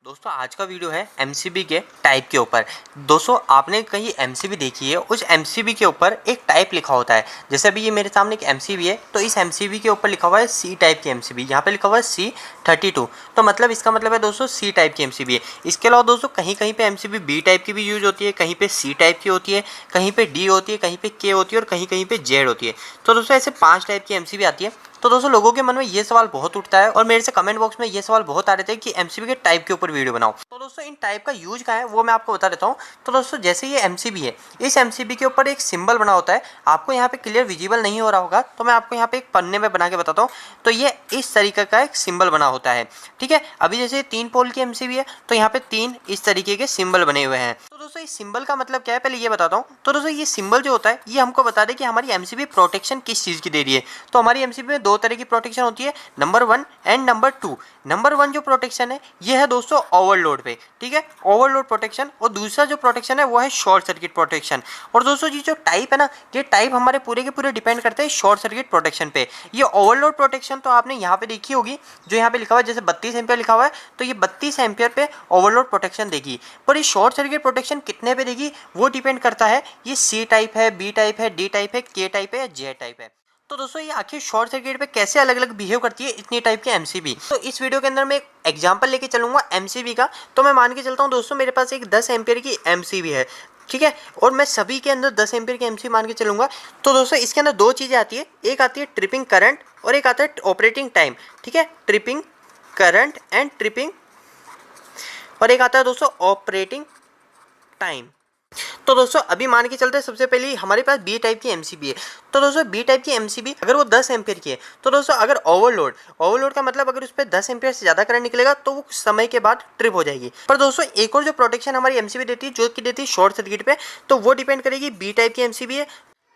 दोस्तों आज का वीडियो है एमसीबी के टाइप के ऊपर। दोस्तों आपने कहीं एमसीबी देखी है, उस एमसीबी के ऊपर एक टाइप लिखा होता है। जैसे अभी ये मेरे सामने एक एमसीबी है, तो इस एमसीबी के ऊपर लिखा हुआ है सी टाइप की एमसीबी। यहाँ पे लिखा हुआ है C32, तो मतलब इसका मतलब है दोस्तों सी टाइप की एमसीबी है। इसके अलावा दोस्तों कहीं कहीं पे एमसीबी बी टाइप की भी यूज होती है, कहीं पे सी टाइप की होती है, कहीं पे डी होती है, कहीं पे के होती है और कहीं कहीं पे जेड होती है। तो दोस्तों ऐसे 5 टाइप की एमसीबी आती है। तो दोस्तों लोगों के मन में ये सवाल बहुत उठता है और मेरे से कमेंट बॉक्स में ये सवाल बहुत आ रहे थे कि एमसीबी के टाइप के ऊपर वीडियो बनाओ। तो दोस्तों इन टाइप का यूज क्या है वो मैं आपको बता देता हूँ। तो दोस्तों जैसे ये एमसीबी है, इस एमसीबी के ऊपर एक सिंबल बना होता है। आपको यहाँ पे क्लियर विजिबल नहीं हो रहा होगा, तो मैं आपको यहाँ पे एक पन्ने में बना के बताता हूँ। तो ये इस तरीके का एक सिंबल बना होता है, ठीक है। अभी जैसे 3 पोल की एमसीबी है, तो यहाँ पे 3 इस तरीके के सिंबल बने हुए हैं। तो दोस्तों इस सिंबल का मतलब क्या है पहले ये बताता हूँ। तो दोस्तों ये सिंबल जो होता है ये हमको बता दे कि हमारी एमसीबी प्रोटेक्शन किस चीज़ की दे रही है। तो हमारी एमसीबी में 2 तरह की प्रोटेक्शन होती है, नंबर 1 एंड नंबर 2। नंबर 1 जो प्रोटेक्शन है ये है दोस्तों ओवरलोड पे, ठीक है, ओवरलोड प्रोटेक्शन। और दूसरा जो प्रोटेक्शन है वो है शॉर्ट सर्किट प्रोटेक्शन। और दोस्तों ये जो टाइप है ना, ये टाइप हमारे पूरे के पूरे डिपेंड करते हैं शॉर्ट सर्किट प्रोटेक्शन पे। ये ओवरलोड प्रोटेक्शन तो आपने यहाँ पे देखी होगी, जो यहाँ पे लिखा हुआ है जैसे 32 एम्पियर लिखा हुआ है, तो ये 32 एम्पियर पे ओवरलोड प्रोटेक्शन देगी। पर ये शॉर्ट सर्किट प्रोटेक्शन कितने पे देगी वो डिपेंड करता है ये सी टाइप है, बी टाइप है, डी टाइप है, के टाइप है या जे टाइप है। तो दोस्तों ये आखिर शॉर्ट सर्किट पे कैसे अलग अलग बिहेव करती है इतनी टाइप के एमसीबी। तो इस वीडियो के अंदर मैं एक एग्जांपल लेके चलूंगा एमसीबी का। तो मैं मान के चलता हूँ दोस्तों मेरे पास एक 10 एम्पियर की एमसीबी है, ठीक है, और मैं सभी के अंदर 10 एम्पियर की एमसीबी मान के चलूंगा। तो दोस्तों इसके अंदर 2 चीज़ें आती है, एक आती है ट्रिपिंग करंट और एक आता है ऑपरेटिंग टाइम, ठीक है, ट्रिपिंग करंट एंड ट्रिपिंग, और एक आता है दोस्तों ऑपरेटिंग टाइम। तो दोस्तों अभी मान के चलते हैं सबसे पहले हमारे पास बी टाइप की एमसीबी है। तो दोस्तों बी टाइप की एमसीबी अगर वो 10 एम्पियर की है, तो दोस्तों अगर ओवरलोड का मतलब अगर उस पर 10 एम्पियर से ज़्यादा करंट निकलेगा तो वो कुछ समय के बाद ट्रिप हो जाएगी। पर दोस्तों एक और जो प्रोटेक्शन हमारी एमसीबी देती है, जो कि देती है शॉर्ट सर्किट पे, तो वो डिपेंड करेगी बी टाइप की एमसीबी है।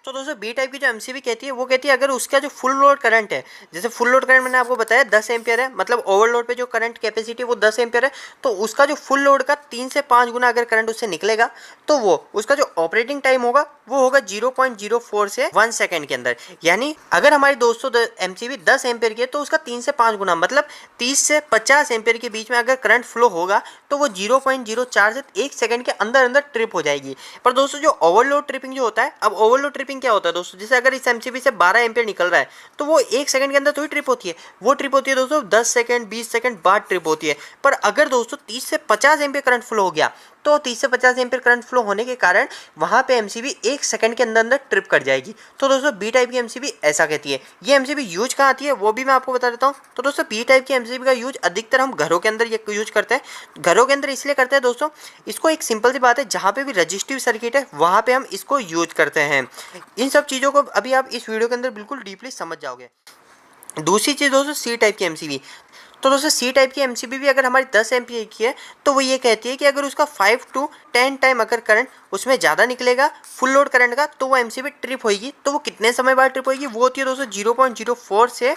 तो दोस्तों बी टाइप की जो एमसीबी कहती है वो कहती है अगर उसका जो फुल लोड करंट है, जैसे फुल लोड करंट मैंने आपको बताया 10 एम्पियर है, मतलब ओवरलोड पे जो करंट कैपेसिटी है वो 10 एम्पियर है, तो उसका जो फुल लोड का 3 से 5 गुना अगर करंट उससे निकलेगा तो वो उसका जो ऑपरेटिंग टाइम होगा वो होगा 0.04 से 1 सेकंड के अंदर। यानी अगर हमारी दोस्तों एमसीबी 10 एम्पियर की है तो उसका 3 से 5 गुना मतलब 30 से 50 एम्पियर के बीच में अगर करंट फ्लो होगा तो वो 0.04 से 1 सेकंड के अंदर अंदर ट्रिप हो जाएगी। पर दोस्तों जो ओवरलोड ट्रिपिंग जो होता है, अब ओवरलोड ट्रिपिंग क्या होता है दोस्तों, जैसे अगर इस एमसीबी से 12 एम्पियर निकल रहा है तो वो 1 सेकंड के अंदर थोड़ी ट्रिप होती है, वो ट्रिप होती है दोस्तों 10 सेकंड 20 सेकंड बाद ट्रिप होती है। पर अगर दोस्तों 30 से 50 एम्पियर करंट फ्लो हो गया तो 30 से 50 एम्पियर करंट फ्लो होने के कारण वहां पे एमसीबी 1 सेकंड के अंदर अंदर ट्रिप कर जाएगी। तो दोस्तों बी टाइप की एमसीबी ऐसा कहती है। ये एमसीबी यूज कहाँ आती है वो भी मैं आपको बता देता हूँ। तो दोस्तों बी टाइप की एमसीबी का यूज अधिकतर हम घरों के अंदर ये यूज करते हैं। घरों के अंदर इसलिए करते हैं दोस्तों, इसको एक सिंपल सी बात है, जहाँ पे भी रजिस्टिव सर्किट है वहाँ पे हम इसको यूज करते हैं। इन सब चीज़ों को अभी आप इस वीडियो के अंदर बिल्कुल डीपली समझ जाओगे। दूसरी चीज़ दोस्तों सी टाइप की एमसीबी। तो दोस्तों सी टाइप की एमसीबी भी अगर हमारी 10 एम्पियर की है तो वो ये कहती है कि अगर उसका 5 to 10 टाइम अगर करंट उसमें ज़्यादा निकलेगा फुल लोड करंट का तो वो एमसीबी ट्रिप होगी। तो वो कितने समय बाद ट्रिप होगी, वो होती है दोस्तों 0.04 से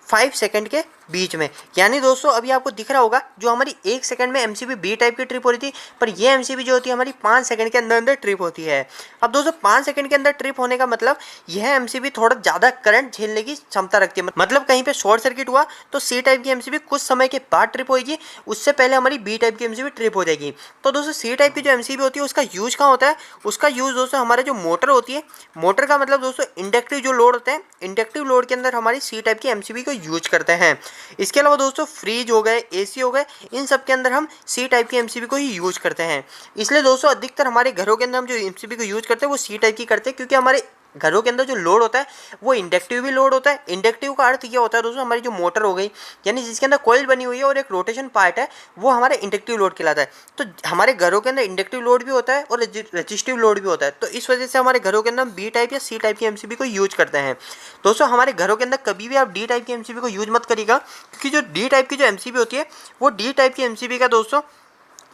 5 सेकंड के बीच में। यानी दोस्तों अभी आपको दिख रहा होगा जो हमारी 1 सेकंड में एमसीबी बी टाइप की ट्रिप हो रही थी, पर ये एमसीबी जो होती है हमारी 5 सेकंड के अंदर अंदर ट्रिप होती है। अब दोस्तों 5 सेकंड के अंदर ट्रिप होने का मतलब यह एमसीबी थोड़ा ज़्यादा करंट झेलने की क्षमता रखती है। मतलब कहीं पे शॉर्ट सर्किट हुआ तो सी टाइप की एमसीबी कुछ समय के बाद ट्रिप होगी, उससे पहले हमारी बी टाइप की एमसीबी ट्रिप हो जाएगी। तो दोस्तों सी टाइप की जो एमसीबी होती है उसका यूज कहाँ होता है, उसका यूज दोस्तों हमारे जो मोटर होती है, मोटर का मतलब दोस्तों इंडक्टिव जो लोड होते हैं, इंडक्टिव लोड के अंदर हमारी सी टाइप की एमसीबी को यूज करते हैं। इसके अलावा दोस्तों फ्रिज हो गए, एसी हो गए, इन सब के अंदर हम सी टाइप की एमसीबी को ही यूज करते हैं। इसलिए दोस्तों अधिकतर हमारे घरों के अंदर हम जो एमसीबी को यूज करते हैं वो सी टाइप की करते हैं, क्योंकि हमारे घरों के अंदर जो लोड होता है वो इंडक्टिव भी लोड होता है। इंडक्टिव का अर्थ ये होता है दोस्तों हमारी जो मोटर हो गई, यानी जिसके अंदर कॉइल बनी हुई है और एक रोटेशन पार्ट है, वो हमारे इंडक्टिव लोड कहलाता है। तो हमारे घरों के अंदर इंडक्टिव लोड भी होता है और रजिस्टिव लोड भी होता है। तो इस वजह से हमारे घरों के अंदर हम बी टाइप या सी टाइप की एमसीबी को यूज करते हैं। दोस्तों हमारे घरों के अंदर कभी भी आप डी टाइप की एमसीबी को यूज मत करिएगा, क्योंकि जो डी टाइप की जो एमसीबी होती है वो डी टाइप की एमसीबी का दोस्तों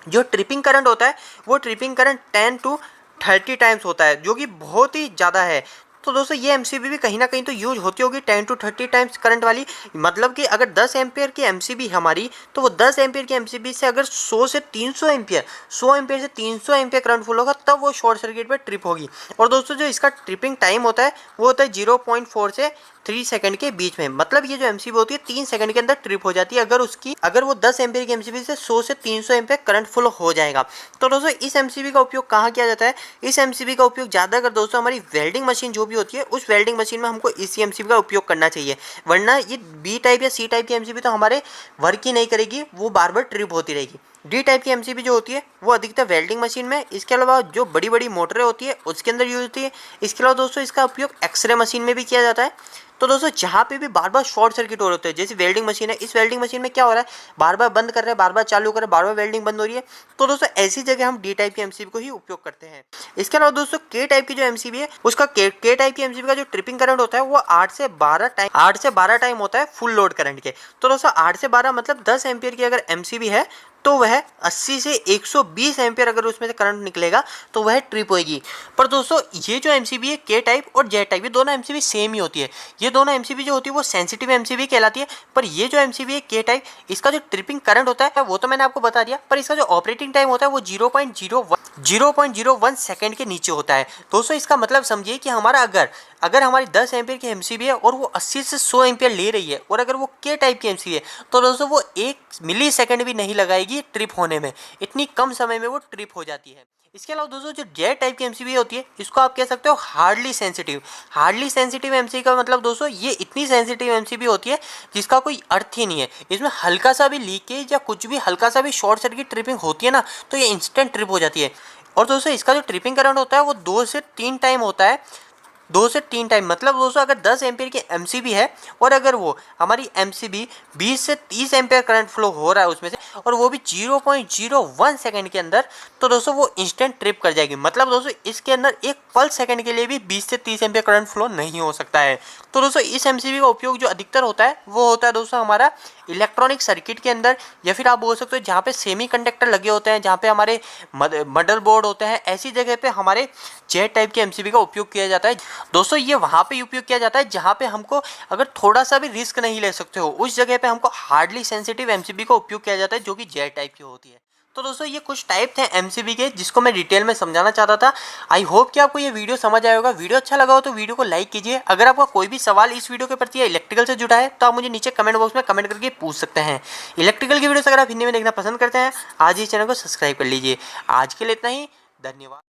जो ट्रिपिंग करंट होता है वो ट्रिपिंग करंट 10 to 30 टाइम्स होता है, जो कि बहुत ही ज़्यादा है। तो दोस्तों ये एमसीबी भी कहीं ना कहीं तो यूज होती होगी 10 to 30 टाइम्स करंट वाली। मतलब कि अगर 10 एम्पियर की एमसीबी हमारी, तो वो 10 एम्पियर की एमसीबी से अगर 100 से 300 एम्पियर 100 एम्पियर से 300 एम्पियर करंट फुल होगा तब वो शॉर्ट सर्किट पे ट्रिप होगी। और दोस्तों जो इसका ट्रिपिंग टाइम होता है वो होता है 0.4 से 3 सेकंड के बीच में। मतलब ये जो एमसीबी होती है 3 सेकंड के अंदर ट्रिप हो जाती है अगर वो 10 एम्पीयर की एमसीबी से 100 से 300 एम्पीयर करंट फ्लो हो जाएगा। तो दोस्तों इस एमसीबी का उपयोग कहाँ किया जाता है? इस एमसीबी का उपयोग ज़्यादातर दोस्तों हमारी वेल्डिंग मशीन जो भी होती है उस वेल्डिंग मशीन में हमको इसी एमसीबी का उपयोग करना चाहिए, वरना ये बी टाइप या सी टाइप की एमसीबी तो हमारे वर्क ही नहीं करेगी, वो बार बार ट्रिप होती रहेगी। डी टाइप की एमसीबी जो होती है वो अधिकतर वेल्डिंग मशीन में, इसके अलावा जो बड़ी बड़ी मोटरें होती है उसके अंदर यूज होती है। इसके अलावा दोस्तों इसका उपयोग एक्सरे मशीन में भी किया जाता है। तो दोस्तों जहाँ पे भी बार बार शॉर्ट सर्किट हो रहे होते हैं, जैसे वेल्डिंग मशीन है, इस वेल्डिंग मशीन में क्या हो रहा है, बार बार बंद कर रहे हैं, बार बार चालू कर रहे हैं, बार बार वेल्डिंग बंद हो रही है, तो दोस्तों ऐसी जगह हम डी टाइप की एमसीबी को ही उपयोग करते हैं। इसके अलावा दोस्तों के टाइप की जो एमसीबी है उसका के टाइप की एमसीबी का जो ट्रिपिंग करंट होता है वो 8 से 12 टाइम होता है फुल लोड करंट के। तो दोस्तों 8 से 12 मतलब 10 एम्पियर की अगर एमसीबी है तो वह 80 से 120 एम्पियर अगर उसमें से करंट निकलेगा तो वह ट्रिप होगी। पर दोस्तों ये जो एमसीबी है के टाइप और जेड टाइप, ये दोनों एमसीबी सेम ही होती है। ये दोनों एमसीबी जो होती है वो सेंसिटिव एमसीबी कहलाती है। पर ये जो एमसीबी है के टाइप, इसका जो ट्रिपिंग करंट होता है वो तो मैंने आपको बता दिया, पर इसका जो ऑपरेटिंग टाइम होता है वो 0.01 सेकंड के नीचे होता है। दोस्तों इसका मतलब समझिए कि हमारा अगर हमारी 10 एम्पियर की एमसीबी है और वो 80 से 100 एम्पियर ले रही है, और अगर वो के टाइप की एमसीबी है तो दोस्तों वो 1 मिली सेकंड भी नहीं लगाएगी ट्रिप होने में, इतनी कम समय में वो ट्रिप हो जाती है। इसके अलावा दोस्तों जो जेड टाइप की एमसीबी होती है इसको आप कह सकते हो हार्डली सेंसिटिव एमसीबी का मतलब दोस्तों ये इतनी सेंसिटिव एमसीबी होती है जिसका कोई अर्थ ही नहीं है। इसमें हल्का सा भी लीकेज या कुछ भी हल्का सा भी शॉर्ट सर्किट ट्रिपिंग होती है ना, तो ये इंस्टेंट ट्रिप हो जाती है। और दोस्तों इसका जो ट्रिपिंग करंट होता है वो 2 से 3 टाइम होता है। 2 से 3 टाइम मतलब दोस्तों अगर 10 एम्पियर की एमसीबी है और अगर वो हमारी एमसीबी 20 से 30 एम्पियर करंट फ्लो हो रहा है उसमें से, और वो भी 0.01 सेकंड के अंदर, तो दोस्तों वो इंस्टेंट ट्रिप कर जाएगी। मतलब दोस्तों इसके अंदर एक पल्स सेकंड के लिए भी 20 से 30 एम्पियर करंट फ्लो नहीं हो सकता है। तो दोस्तों इस एमसीबी का उपयोग जो अधिकतर होता है वो होता है दोस्तों हमारा इलेक्ट्रॉनिक सर्किट के अंदर, या फिर आप बोल सकते हो जहाँ पे सेमी कंडक्टर लगे होते हैं, जहाँ पे हमारे मदरबोर्ड होते हैं, ऐसी जगह पे हमारे जेड टाइप के एमसीबी का उपयोग किया जाता है। दोस्तों ये वहाँ पे उपयोग किया जाता है जहाँ पे हमको अगर थोड़ा सा भी रिस्क नहीं ले सकते हो, उस जगह पे हमको हार्डली सेंसिटिव एमसीबी का उपयोग किया जाता है जो कि जेड टाइप की होती है। तो दोस्तों ये कुछ टाइप थे एमसीबी के जिसको मैं डिटेल में समझाना चाहता था। आई होप कि आपको ये वीडियो समझ आया होगा। वीडियो अच्छा लगा हो तो वीडियो को लाइक कीजिए। अगर आपका कोई भी सवाल इस वीडियो के प्रति या इलेक्ट्रिकल से जुड़ा है तो आप मुझे नीचे कमेंट बॉक्स में कमेंट करके पूछ सकते हैं। इलेक्ट्रिकल की वीडियोस अगर आप हिंदी में देखना पसंद करते हैं आज ही चैनल को सब्सक्राइब कर लीजिए। आज के लिए इतना ही, धन्यवाद।